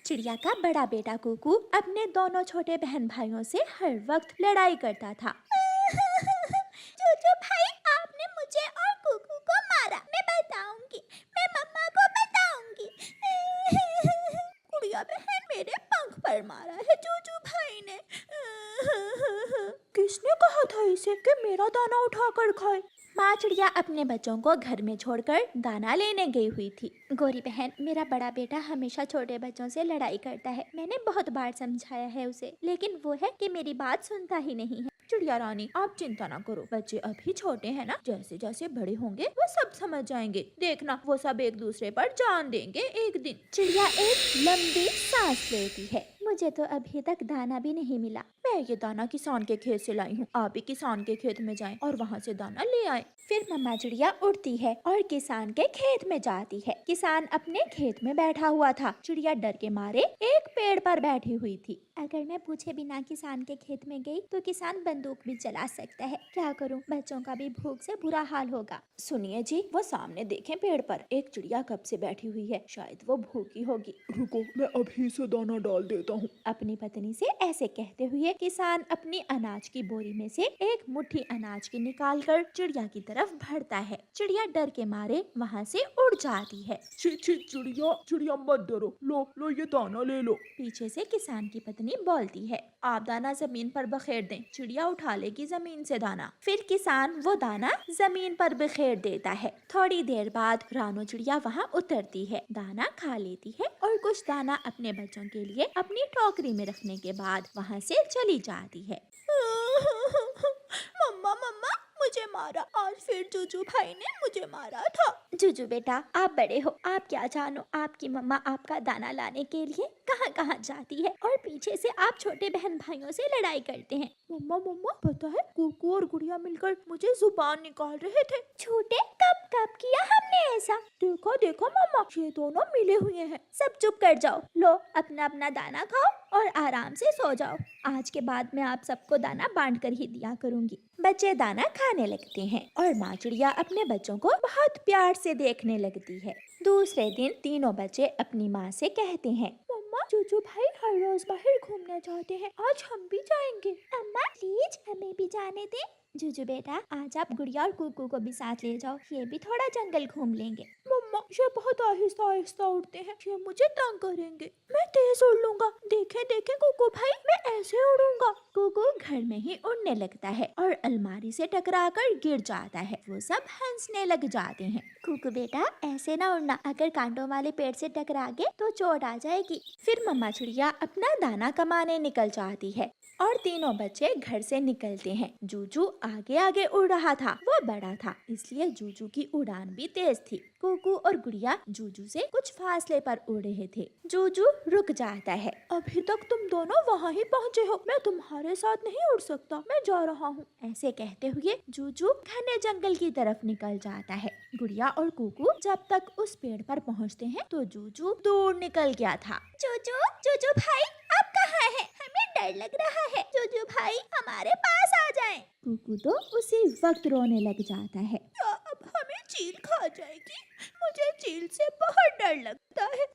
चिड़िया का बड़ा बेटा कुकू अपने दोनों छोटे बहन भाइयों से हर वक्त लड़ाई करता था। चूचू भाई, आपने मुझे और कुकू को मारा। मैं बताऊंगी, मैं मम्मा को बताऊंगी। गुड़िया बहन, मेरे पंख पर मारा है चूचू भाई ने। किसने कहा था इसे कि मेरा दाना उठाकर खाए? माँ चिड़िया अपने बच्चों को घर में छोड़कर दाना लेने गई हुई थी। गोरी बहन, मेरा बड़ा बेटा हमेशा छोटे बच्चों से लड़ाई करता है। मैंने बहुत बार समझाया है उसे, लेकिन वो है कि मेरी बात सुनता ही नहीं है। चिड़िया रानी, आप चिंता ना करो, बच्चे अभी छोटे हैं ना, जैसे जैसे बड़े होंगे वो सब समझ जाएंगे। देखना, वो सब एक दूसरे पर जान देंगे एक दिन। चिड़िया एक लंबी सांस लेती है। मुझे तो अभी तक दाना भी नहीं मिला। मैं ये दाना किसान के खेत से लाई हूँ। आप भी किसान के खेत में जाएं और वहाँ से दाना ले आए। फिर मम्मा चिड़िया उड़ती है और किसान के खेत में जाती है। किसान अपने खेत में बैठा हुआ था। चिड़िया डर के मारे एक पेड़ पर बैठी हुई थी। अगर मैं पूछे बिना किसान के खेत में गई तो किसान बंदूक भी चला सकता है। क्या करूं, बच्चों का भी भूख से बुरा हाल होगा। सुनिए जी, वो सामने देखें, पेड़ पर एक चिड़िया कब से बैठी हुई है। शायद वो भूखी होगी। रुको, मैं अभी से दाना डाल देता हूँ। अपनी पत्नी से ऐसे कहते हुए किसान अपनी अनाज की बोरी में से एक मुट्ठी अनाज की निकालकर चिड़िया की तरफ बढ़ता है। चिड़िया डर के मारे वहाँ से उड़ जाती है। छी छी, चिड़िया चिड़िया मत डरो, लो ये दाना ले लो। पीछे से किसान की पत्नी बोलती है, आप दाना जमीन पर बखेर दें, चिड़िया उठा लेगी जमीन से दाना। फिर किसान वो दाना जमीन पर बखेर देता है। थोड़ी देर बाद रानो चिड़िया वहाँ उतरती है, दाना खा लेती है और कुछ दाना अपने बच्चों के लिए अपनी टोकरी में रखने के बाद वहाँ से चली जाती है। मम्मा मम्मा, मुझे मारा और फिर जूजू भाई ने मुझे मारा था। जूजू बेटा, आप बड़े हो, आप क्या जानो, आपकी मम्मा आपका दाना लाने के लिए कहाँ कहाँ जाती है और पीछे से आप छोटे बहन भाइयों से लड़ाई करते हैं। मम्मा मम्मा, पता है कुकू और गुड़िया मिलकर मुझे जुबान निकाल रहे थे। झूठे, कब कब किया हमने ऐसा? देखो देखो मम्मा, ये दोनों मिले हुए हैं। सब चुप कर जाओ। लो, अपना अपना दाना खाओ और आराम से सो जाओ। आज के बाद मैं आप सबको दाना बांट कर ही दिया करूंगी। बच्चे दाना खाने लगते हैं और माँ चिड़िया अपने बच्चों को बहुत प्यार से देखने लगती है। दूसरे दिन तीनों बच्चे अपनी माँ से कहते हैं, मम्मा, जूजू भाई हर रोज बाहर घूमना चाहते हैं, आज हम भी जाएंगे। अम्मा प्लीज हमें भी जाने दे। जूजू बेटा, आज आप गुड़िया और कुकू को भी साथ ले जाओ, ये भी थोड़ा जंगल घूम लेंगे। मम्मा, ये बहुत आहिस्ता आहिस्ता उड़ते हैं, ये मुझे तंग करेंगे। मैं तेज उड़ लूंगा। देखे देखे कुकू भाई, मैं ऐसे उड़ूंगा। कुकू घर में ही उड़ने लगता है और अलमारी से टकराकर गिर जाता है। वो सब हंसने लग जाते हैं। कुकू बेटा, ऐसे ना उड़ना, अगर कांटों वाले पेड़ से टकरा गए तो चोट आ जाएगी। फिर मम्मा चिड़िया अपना दाना कमाने निकल जाती है और तीनों बच्चे घर से निकलते हैं। जूजू आगे आगे उड़ रहा था। वो बड़ा था, इसलिए जूजू की उड़ान भी तेज थी। कुकू और गुड़िया जूजू से कुछ फासले पर उड़ रहे थे। जूजू रुक जाता है। अभी तक तुम दोनों वहाँ ही पहुँचे हो, मैं तुम्हारे साथ नहीं उड़ सकता, मैं जा रहा हूँ। ऐसे कहते हुए जूजू घने जंगल की तरफ निकल जाता है। गुड़िया और कुकू जब तक उस पेड़ पर पहुँचते हैं तो जूजू दूर निकल गया था। जूजू, जूजू भाई, आप कहाँ हैं? हमें डर लग रहा है। जूजू भाई, हमारे पास आ जाएं। कुकू तो उसी वक्त रोने लग जाता है। क्या अब हमें चील खा जाएगी? मुझे चील से बहुत डर लगता है।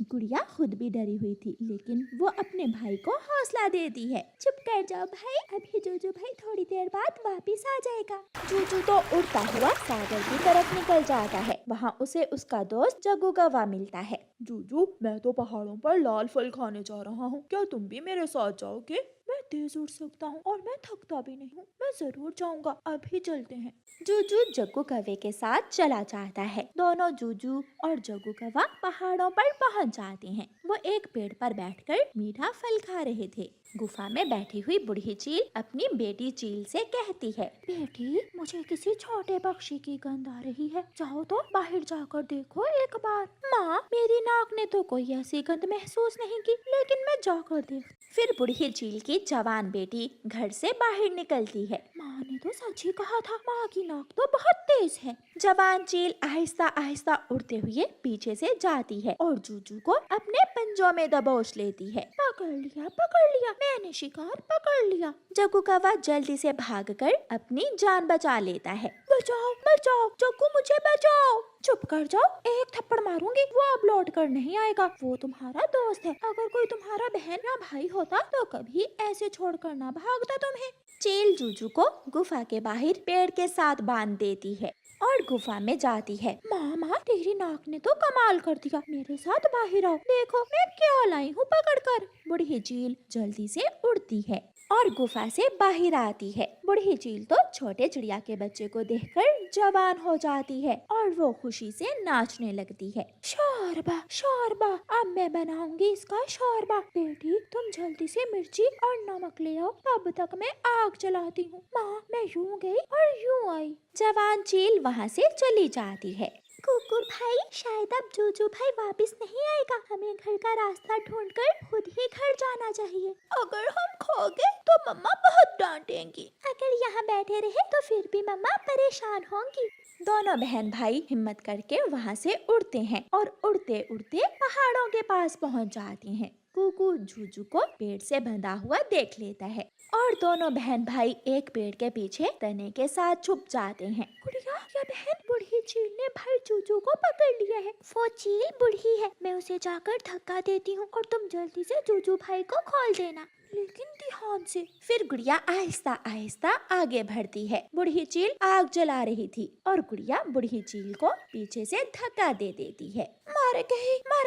गुड़िया खुद भी डरी हुई थी, लेकिन वो अपने भाई को हौसला देती है। चुप कर जाओ भाई, अभी जूजू भाई थोड़ी देर बाद वापिस आ जाएगा। जूजू तो उड़ता हुआ सागर की तरफ निकल जाता है। वहाँ उसे उसका दोस्त जग्गू कौवा मिलता है। जूजू, मैं तो पहाड़ों पर लाल फल खाने जा रहा हूँ, क्या तुम भी मेरे साथ जाओगे? मैं तेज उड़ सकता हूँ और मैं थकता भी नहीं हूँ, मैं जरूर जाऊंगा। अभी चलते हैं। जूजू जग्गू कौवे के साथ चला जाता है। दोनों जूजू और जग्गू कौवा पहाड़ों पर पहुंच जाते हैं। वो एक पेड़ पर बैठकर मीठा फल खा रहे थे। गुफा में बैठी हुई बूढ़ी चील अपनी बेटी चील से कहती है, बेटी, मुझे किसी छोटे पक्षी की गंध आ रही है, जाओ तो बाहर जाकर देखो एक बार। माँ, मेरी नाक ने तो कोई ऐसी गंध महसूस नहीं की, लेकिन मैं जाकर देख। फिर बूढ़ी चील की जवान बेटी घर से बाहर निकलती है। माँ ने तो सच ही कहा था, माँ की नाक तो बहुत तेज है। जवान चील आहिस्ता आहिस्ता उड़ते हुए पीछे से जाती है और जूजू को अपने पंजों में दबोच लेती है। पकड़ लिया, मैंने शिकार पकड़ लिया। जग्गू कौवा जल्दी से भागकर अपनी जान बचा लेता है। बचाओ बचाओ, चक्कू मुझे बचाओ। चुप कर जाओ, एक थप्पड़ मारूंगी, वो अब लौट कर नहीं आएगा। वो तुम्हारा दोस्त है, अगर कोई तुम्हारा बहन या भाई होता तो कभी ऐसे छोड़कर ना भागता तुम्हें। चील जूजू को गुफा के बाहर पेड़ के साथ बांध देती है और गुफा में जाती है। मामा, तेरी नाक ने तो कमाल कर दिया, मेरे साथ बाहर आओ, देखो मैं क्या लाई हूँ पकड़ कर। बूढ़ी चील जल्दी से उड़ती है और गुफा से बाहर आती है। बूढ़ी चील तो छोटे चिड़िया के बच्चे को देखकर जवान हो जाती है और वो खुशी से नाचने लगती है। शोरबा शोरबा, अब मैं बनाऊंगी इसका शोरबा। बेटी, तुम जल्दी से मिर्ची और नमक ले आओ, तब तक मैं आग जलाती हूँ। माँ, मैं यूं गई और यूं आई। जवान चील वहाँ से चली जाती है। कुकुर भाई, शायद अब जूजू भाई वापस नहीं आएगा। हमें घर का रास्ता ढूंढकर खुद ही घर जाना चाहिए। अगर हम खो गए तो मम्मा बहुत डांटेंगी। अगर यहाँ बैठे रहे तो फिर भी मम्मा परेशान होंगी। दोनों बहन भाई हिम्मत करके वहाँ से उड़ते हैं और उड़ते उड़ते पहाड़ों के पास पहुँच जाते हैं। कुकू जूजू को पेड़ से बंधा हुआ देख लेता है और दोनों बहन भाई एक पेड़ के पीछे तने के साथ छुप जाते हैं। गुड़िया या बहन, बूढ़ी चील ने भाई जूजू को पकड़ लिया है। वो चील बूढ़ी है, मैं उसे जाकर धक्का देती हूँ और तुम जल्दी से जूजू भाई को खोल देना, लेकिन ध्यान से। फिर गुड़िया आहिस्ता आहिस्ता आगे बढ़ती है। बूढ़ी चील आग जला रही थी और गुड़िया बूढ़ी चील को पीछे से धक्का दे देती है। मर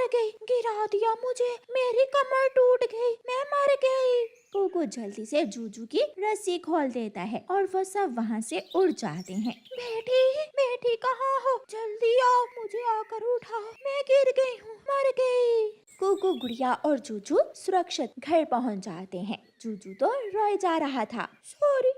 गई, गिरा दिया मुझे, मेरी कमर टूट गई, मैं मर गई। कुकू जल्दी से जूजू की रस्सी खोल देता है और वो सब वहाँ से उड़ जाते हैं। बेटी कहाँ हो? जल्दी आओ, मुझे आकर उठाओ, मैं गिर गई हूँ, मर गई। कुकू, गुड़िया और जूजू सुरक्षित घर पहुँच जाते हैं। जूजू तो रोए जा रहा था। सॉरी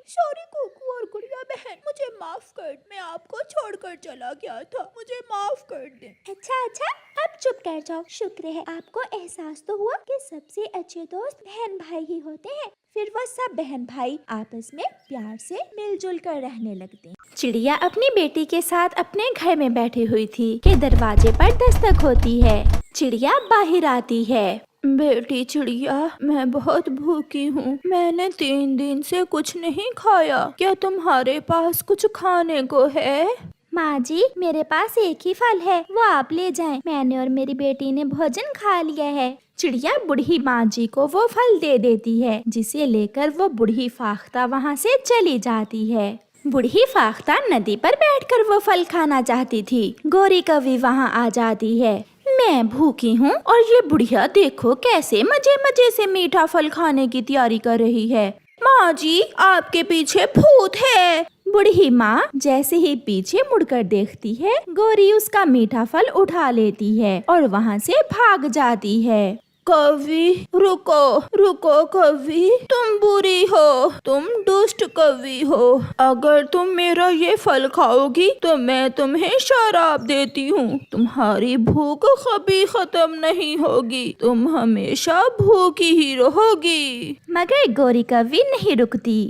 कुकू और गुड़िया बहन, मुझे माफ कर, मैं आपको छोड़कर चला गया था, मुझे माफ कर दे। अच्छा, अब चुप कर जाओ। शुक्र है आपको एहसास तो हुआ कि सबसे अच्छे दोस्त बहन भाई ही होते हैं। फिर वो सब बहन भाई आपस में प्यार से मिलजुल कर रहने लगते हैं। चिड़िया अपनी बेटी के साथ अपने घर में बैठी हुई थी कि दरवाजे पर दस्तक होती है। चिड़िया बाहर आती है। बेटी चिड़िया, मैं बहुत भूखी हूँ, मैंने 3 दिन से कुछ नहीं खाया, क्या तुम्हारे पास कुछ खाने को है? माँ जी, मेरे पास एक ही फल है, वो आप ले जाएं। मैंने और मेरी बेटी ने भोजन खा लिया है। चिड़िया बूढ़ी माँ जी को वो फल दे देती है, जिसे लेकर वो बूढ़ी फाख्ता वहाँ से चली जाती है। बूढ़ी फाख्ता नदी पर बैठकर वो फल खाना चाहती थी। गोरी कौवी वहाँ आ जाती है। मैं भूखी हूँ और ये बुढ़िया देखो कैसे मजे मजे से मीठा फल खाने की तैयारी कर रही है। माँ जी, आपके पीछे भूत है। बूढ़ी माँ जैसे ही पीछे मुड़कर देखती है, गोरी उसका मीठा फल उठा लेती है और वहाँ से भाग जाती है। कौवी, रुको कौवी, तुम बुरी हो, तुम दुष्ट कौवी हो। अगर तुम मेरा ये फल खाओगी तो मैं तुम्हें शराब देती हूँ, तुम्हारी भूख कभी खत्म नहीं होगी, तुम हमेशा भूखी ही रहोगी। मगर गोरी कौवी नहीं रुकती।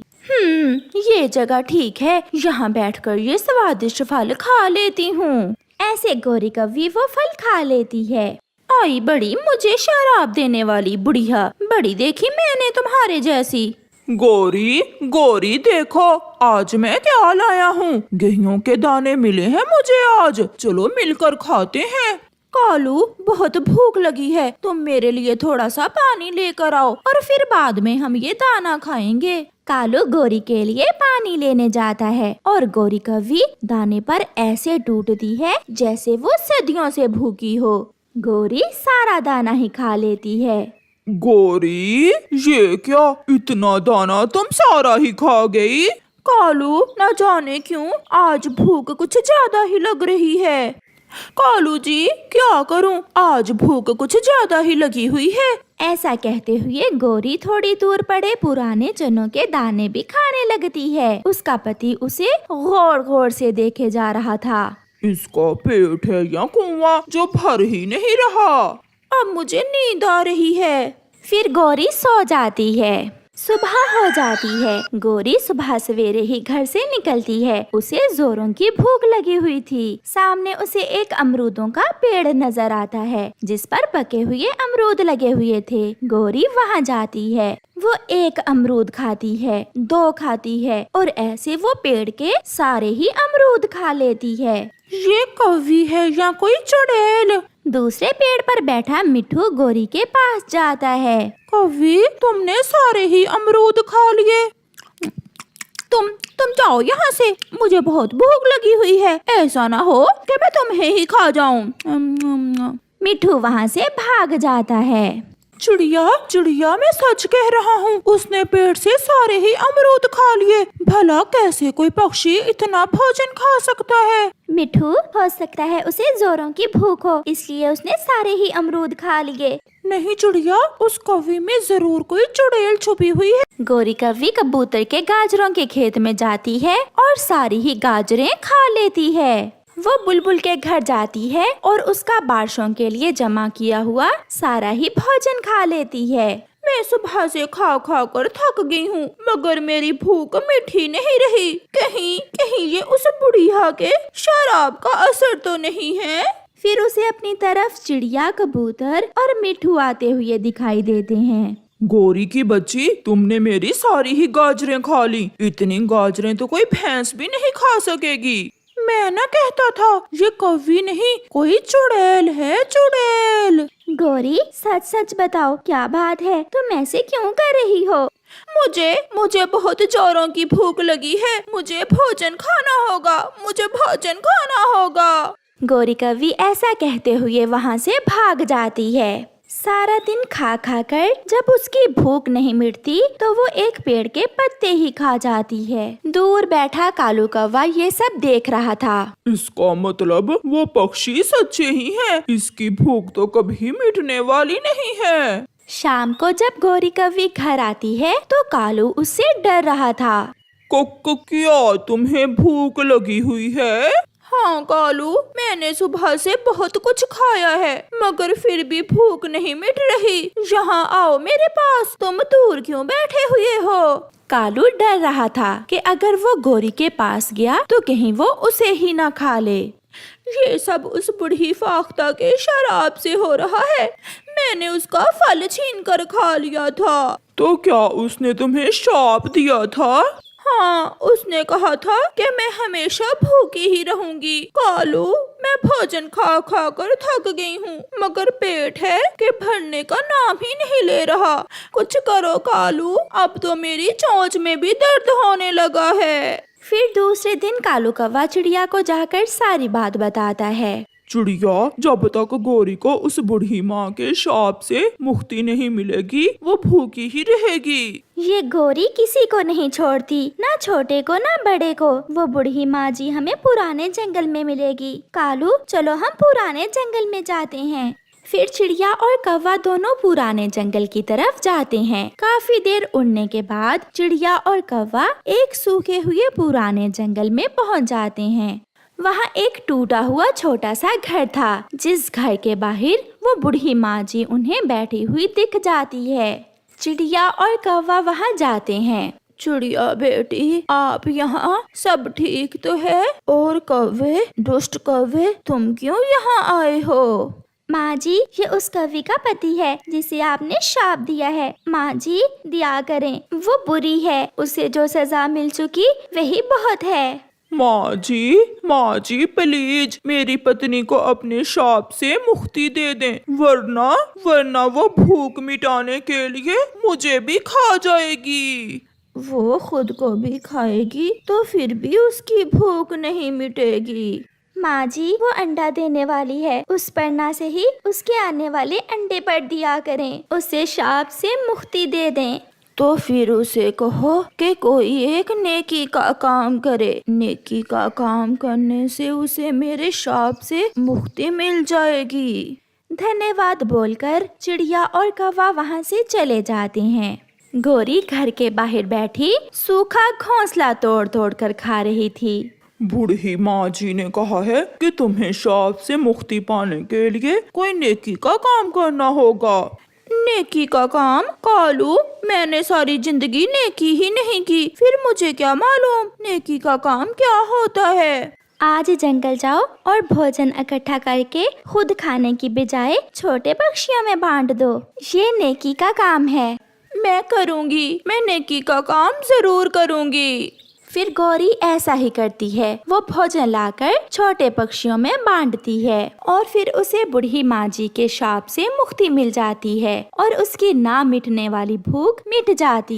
ये जगह ठीक है, यहाँ बैठकर ये स्वादिष्ट फल खा लेती हूँ। ऐसे गोरी कौवी वो फल खा लेती है। आई बड़ी मुझे शराब देने वाली बुढ़िया, बड़ी देखी मैंने तुम्हारे जैसी। गोरी देखो, आज मैं क्या लाया हूँ, गेहूं के दाने मिले हैं मुझे आज, चलो मिलकर खाते हैं। कालू, बहुत भूख लगी है, तुम मेरे लिए थोड़ा सा पानी लेकर आओ और फिर बाद में हम ये दाना खाएंगे। कालू गोरी के लिए पानी लेने जाता है और गोरी कौवी दाने पर ऐसे टूटती है जैसे वो सदियों से भूखी हो। गोरी सारा दाना ही खा लेती है। गोरी, ये क्या, इतना दाना तुम सारा ही खा गई? कालू, न जाने क्यों आज भूख कुछ ज्यादा ही लग रही है। कालू जी, क्या करूं, आज भूख कुछ ज्यादा ही लगी हुई है। ऐसा कहते हुए गोरी थोड़ी दूर पड़े पुराने चनों के दाने भी खाने लगती है। उसका पति उसे गौर गौर से देखे जा रहा था। इसका पेट है या कुआं जो भर ही नहीं रहा, अब मुझे नींद आ रही है। फिर गोरी सो जाती है। सुबह हो जाती है। गोरी सुबह सवेरे ही घर से निकलती है। उसे जोरों की भूख लगी हुई थी। सामने उसे एक अमरूदों का पेड़ नजर आता है जिस पर पके हुए अमरूद लगे हुए थे। गोरी वहाँ जाती है। वो एक अमरूद खाती है, 2 खाती है और ऐसे वो पेड़ के सारे ही अमरूद अमरूद खा लेती है। ये कौवी है या कोई चुड़ैल? दूसरे पेड़ पर बैठा मिट्ठू गोरी के पास जाता है। कौवी, तुमने सारे ही अमरूद खा लिए। तुम जाओ यहाँ से, मुझे बहुत भूख लगी हुई है। ऐसा ना हो कि मैं तुम्हें ही खा जाऊं। मिट्ठू वहाँ से भाग जाता है। चिड़िया चिड़िया, मैं सच कह रहा हूँ, उसने पेड़ से सारे ही अमरूद खा लिए। भला कैसे कोई पक्षी इतना भोजन खा सकता है? मिट्ठू, हो सकता है उसे जोरों की भूख हो, इसलिए उसने सारे ही अमरूद खा लिए। नहीं चिड़िया, उस कौवी में जरूर कोई चुड़ैल छुपी हुई है। गोरी कौवी कबूतर के गाजरों के खेत में जाती है और सारी ही गाजरें खा लेती है। वो बुलबुल के घर जाती है और उसका बारिशों के लिए जमा किया हुआ सारा ही भोजन खा लेती है। मैं सुबह से खा खा कर थक गई हूँ, मगर मेरी भूख मीठी नहीं रही। कहीं कहीं ये उस बुढ़िया के शराब का असर तो नहीं है? फिर उसे अपनी तरफ चिड़िया, कबूतर और मिट्ठू आते हुए दिखाई देते हैं। गोरी की बच्ची, तुमने मेरी सारी ही गाजरें खा ली। इतनी गाजरें तो कोई भैंस भी नहीं खा सकेगी। मैं ना कहता था, ये कौवी नहीं, कोई चुड़ैल है, चुड़ैल। गोरी, सच सच बताओ, क्या बात है? तुम ऐसे क्यों कर रही हो? मुझे बहुत जोरों की भूख लगी है। मुझे भोजन खाना होगा, मुझे भोजन खाना होगा। गोरी कौवी ऐसा कहते हुए वहाँ से भाग जाती है। सारा दिन खा खा कर जब उसकी भूख नहीं मिटती तो वो एक पेड़ के पत्ते ही खा जाती है। दूर बैठा कालू कौवा ये सब देख रहा था। इसका मतलब वो पक्षी सच्चे ही है। इसकी भूख तो कभी मिटने वाली नहीं है। शाम को जब गोरी कौवी घर आती है तो कालू उससे डर रहा था। क्या तुम्हें भूख लगी हुई है? हाँ कालू, मैंने सुबह से बहुत कुछ खाया है, मगर फिर भी भूख नहीं मिट रही। यहाँ आओ मेरे पास, तुम दूर क्यों बैठे हुए हो? कालू डर रहा था कि अगर वो गोरी के पास गया तो कहीं वो उसे ही ना खा ले। ये सब उस बुढ़ी फाख्ता के शराब से हो रहा है। मैंने उसका फल छीन कर खा लिया था। तो क्या उसने तुम्हें श्राप दिया था? हाँ, उसने कहा था कि मैं हमेशा भूखी ही रहूंगी। कालू, मैं भोजन खा खा कर थक गई हूँ, मगर पेट है कि भरने का नाम ही नहीं ले रहा। कुछ करो कालू, अब तो मेरी चोंच में भी दर्द होने लगा है। फिर दूसरे दिन कालू कौवा चिड़िया को जाकर सारी बात बताता है। चिड़िया, जब तक गोरी को उस बुढ़ी माँ के शाप से मुक्ति नहीं मिलेगी, वो भूखी ही रहेगी। ये गोरी किसी को नहीं छोड़ती, ना छोटे को ना बड़े को। वो बुढ़ी माँ जी हमें पुराने जंगल में मिलेगी। कालू, चलो हम पुराने जंगल में जाते हैं। फिर चिड़िया और कौवा दोनों पुराने जंगल की तरफ जाते हैं। काफी देर उड़ने के बाद चिड़िया और कौवा एक सूखे हुए पुराने जंगल में पहुँच जाते हैं। वहाँ एक टूटा हुआ छोटा सा घर था, जिस घर के बाहर वो बुढ़ी माँ जी उन्हें बैठी हुई दिख जाती है। चिड़िया और कौवा वहाँ जाते हैं। चिड़िया बेटी, आप यहाँ, सब ठीक तो है? और कौवे, दुष्ट कौवे, तुम क्यों यहाँ आए हो? माँ जी, ये उस कौवी का पति है जिसे आपने शाप दिया है। माँ जी, दया करें, वो बुरी है, उसे जो सजा मिल चुकी वही बहुत है। माँ जी प्लीज मेरी पत्नी को अपने शाप से मुक्ति दे दें, वरना वो भूख मिटाने के लिए मुझे भी खा जाएगी। वो खुद को भी खाएगी तो फिर भी उसकी भूख नहीं मिटेगी। माँ जी, वो अंडा देने वाली है, उस पर ना से ही उसके आने वाले अंडे पर दिया करें, उसे शाप से मुक्ति दे दें। तो फिर उसे कहो कि कोई एक नेकी का काम करे। नेकी का काम करने से उसे मेरे शाप से मुक्ति मिल जाएगी। धन्यवाद बोलकर चिड़िया और कौवा वहाँ से चले जाते हैं। गोरी घर के बाहर बैठी सूखा घोंसला तोड़ तोड़ कर खा रही थी। बूढ़ी माँ जी ने कहा है कि तुम्हें शाप से मुक्ति पाने के लिए कोई नेकी का काम करना होगा। नेकी का काम? कालू, मैंने सारी जिंदगी नेकी ही नहीं की, फिर मुझे क्या मालूम नेकी का काम क्या होता है। आज जंगल जाओ और भोजन इकट्ठा करके खुद खाने की बजाय छोटे पक्षियों में बांट दो, ये नेकी का काम है। मैं करूँगी, मैं नेकी का काम जरूर करूँगी। फिर गौरी ऐसा ही करती है, वो भोजन लाकर छोटे पक्षियों में बांटती है और फिर उसे बूढ़ी माँ जी के शाप से मुक्ति मिल जाती है और उसकी ना मिटने वाली भूख मिट जाती